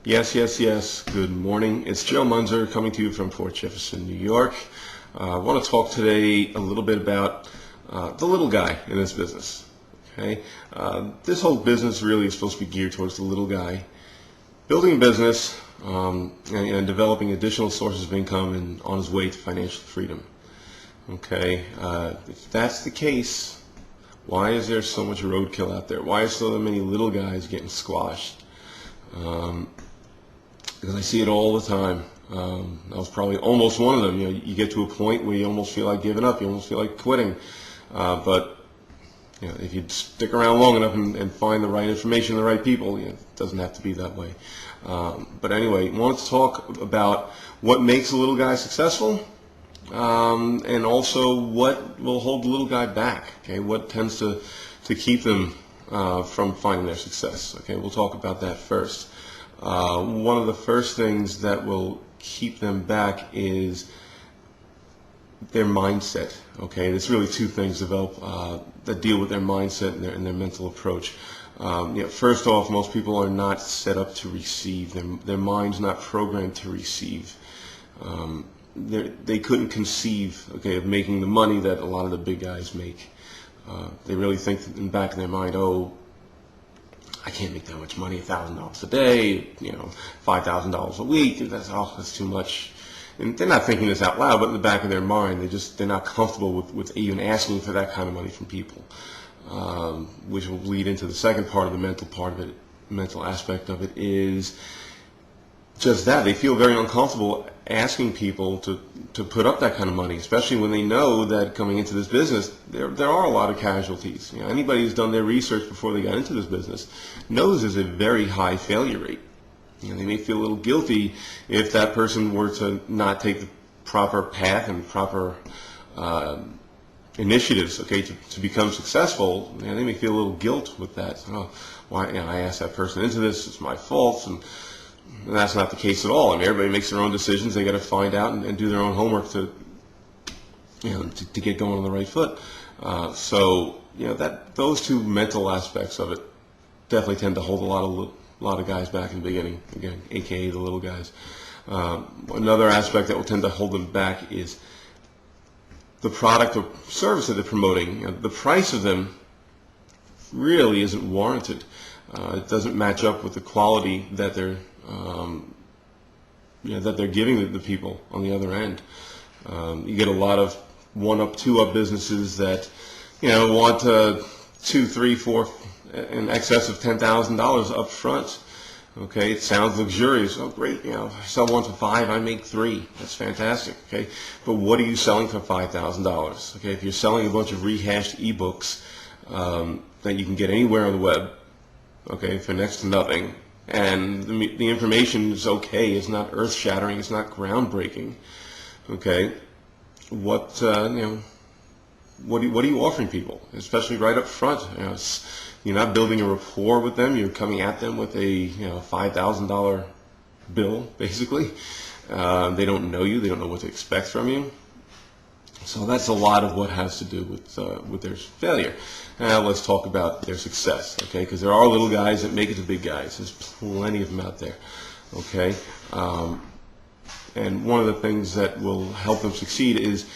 Yes, yes, yes. Good morning. It's Joe Munzer coming to you from Port Jefferson, New York. I want to talk today a little bit about the little guy in this business. Okay, this whole business really is supposed to be geared towards the little guy, building a business and developing additional sources of income and on his way to financial freedom. Okay, if that's the case, why is there so much roadkill out there? Why are so many little guys getting squashed? Because I see it all the time. I was probably almost one of them. You know, you get to a point where you almost feel like giving up. You almost feel like quitting. But you know, if you stick around long enough and find the right information, the right people, you know, it doesn't have to be that way. But anyway, I wanted to talk about what makes a little guy successful, and also what will hold the little guy back. Okay, what tends to keep them from finding their success. Okay, we'll talk about that first. One of the first things that will keep them back is their mindset. Okay, there's really two things that deal with their mindset and their mental approach. First off, most people are not set up to receive. Their mind's not programmed to receive. They couldn't conceive, okay, of making the money that a lot of the big guys make. They really think in the back of their mind, oh, I can't make that much money, $1,000 a day, you know, $5,000 a week. That's too much. And they're not thinking this out loud, but in the back of their mind, they're not comfortable with even asking for that kind of money from people, which will lead into the second part of the mental aspect of it is just that they feel very uncomfortable asking people to put up that kind of money, especially when they know that coming into this business there are a lot of casualties. You know, anybody who's done their research before they got into this business knows there's a very high failure rate. You know, they may feel a little guilty if that person were to not take the proper path and proper initiatives, okay, to become successful. You know, they may feel a little guilt with that. Oh, why? You know, I asked that person into this. It's my fault. And that's not the case at all. I mean, everybody makes their own decisions. They got to find out and do their own homework to get going on the right foot. So you know those two mental aspects of it definitely tend to hold a lot of guys back in the beginning. Again, AKA the little guys. Another aspect that will tend to hold them back is the product or service that they're promoting. You know, the price of them really isn't warranted. It doesn't match up with the quality that they're giving the people on the other end. You get a lot of one-up, two-up businesses that want 2, 3, 4 in excess of $10,000 up front. Okay, it sounds luxurious. Oh, great! You know, if I sell one for $5, I make $3. That's fantastic. Okay, but what are you selling for $5,000? Okay, if you're selling a bunch of rehashed ebooks that you can get anywhere on the web, okay, for next to nothing, and the information is okay, it's not earth-shattering, it's not groundbreaking, okay, what are you offering people, especially right up front? You know, you're not building a rapport with them. You're coming at them with a $5,000 bill, basically. They don't know you. They don't know what to expect from you. So that's a lot of what has to do with their failure. Now let's talk about their success, okay? Because there are little guys that make it to big guys. There's plenty of them out there, okay? And one of the things that will help them succeed is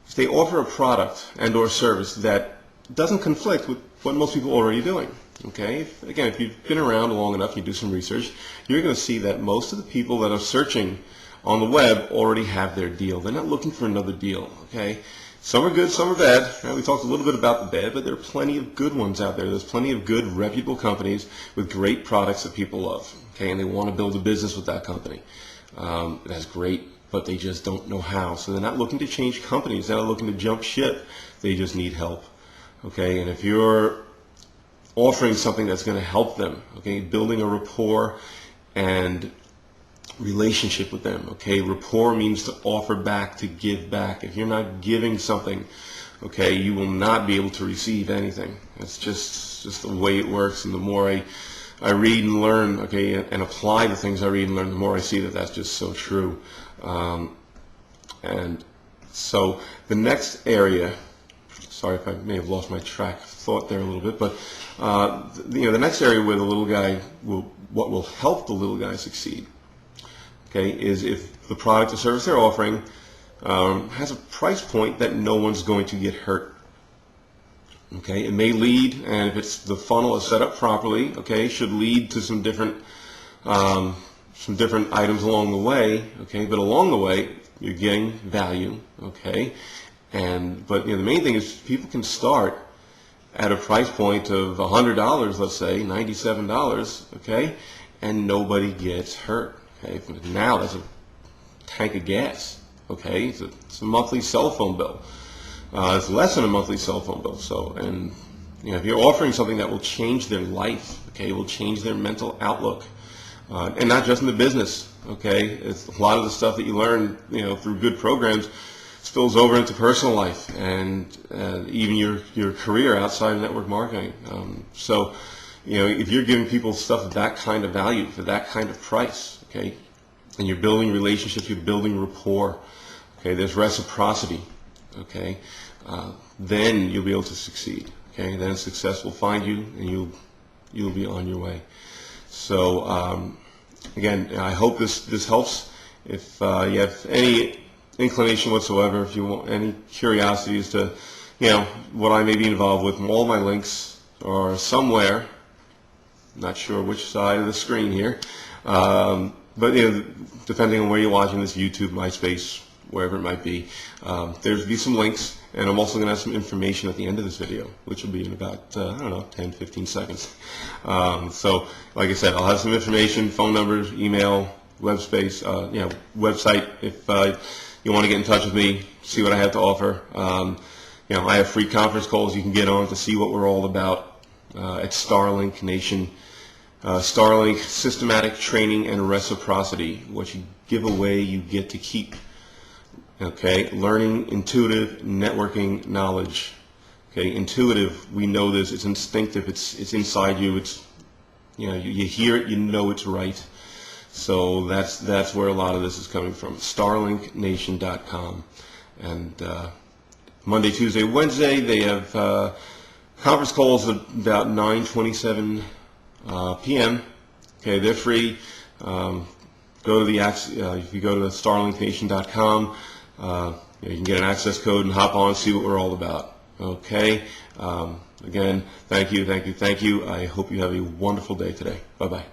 if they offer a product and or service that doesn't conflict with what most people are already doing, okay? Again, if you've been around long enough, you do some research, you're going to see that most of the people that are searching on the web already have their deal. They're not looking for another deal, okay? Some are good, some are bad. Right? We talked a little bit about the bad, but there are plenty of good ones out there. There's plenty of good, reputable companies with great products that people love, okay? And they want to build a business with that company. That's great, but they just don't know how. So they're not looking to change companies. They're not looking to jump ship. They just need help, okay? And if you're offering something that's going to help them, okay, building a rapport and relationship with them, okay? Rapport means to offer back, to give back. If you're not giving something, okay, you will not be able to receive anything. It's just the way it works. And the more I read and learn, okay, and apply the things I read and learn, the more I see that that's just so true. And so the next area, sorry if I may have lost my track of thought there a little bit, but the next area where the little guy what will help the little guy succeed, okay, is if the product or service they're offering has a price point that no one's going to get hurt. Okay, it may lead, and if it's the funnel is set up properly, okay, should lead to some different items along the way. Okay, but along the way you're getting value. Okay, but the main thing is people can start at a price point of $100, let's say $97. Okay, and nobody gets hurt. Okay, now that's a tank of gas. Okay, it's a monthly cell phone bill. It's less than a monthly cell phone bill. So, and if you're offering something that will change their life, okay, will change their mental outlook, and not just in the business. Okay, it's a lot of the stuff that you learn, through good programs, spills over into personal life and even your career outside of network marketing. So, if you're giving people stuff of that kind of value for that kind of price, okay, and you're building relationships, you're building rapport. Okay, there's reciprocity. Okay, then you'll be able to succeed. Okay, then success will find you, and you'll be on your way. So again, I hope this helps. If you have any inclination whatsoever, if you want any curiosity as to what I may be involved with, all my links are somewhere. Not sure which side of the screen here, but depending on where you're watching this, YouTube, MySpace, wherever it might be, there'll be some links, and I'm also going to have some information at the end of this video, which will be in about, I don't know, 10, 15 seconds. So, like I said, I'll have some information, phone numbers, email, website, if you want to get in touch with me, see what I have to offer. I have free conference calls you can get on to see what we're all about at STARLINK Nation. STARLINK, systematic training and reciprocity. What you give away, you get to keep. Okay, learning intuitive networking knowledge. Okay, intuitive, we know this, it's instinctive, it's inside you, it's you hear it, you know it's right. So that's where a lot of this is coming from. StarlinkNation.com. And Monday, Tuesday, Wednesday they have conference calls at about 9:27 p.m. Okay, they're free. Go to if you go to StarlinkNation.com. You can get an access code and hop on, see what we're all about. Okay. Again, thank you. I hope you have a wonderful day today. Bye-bye.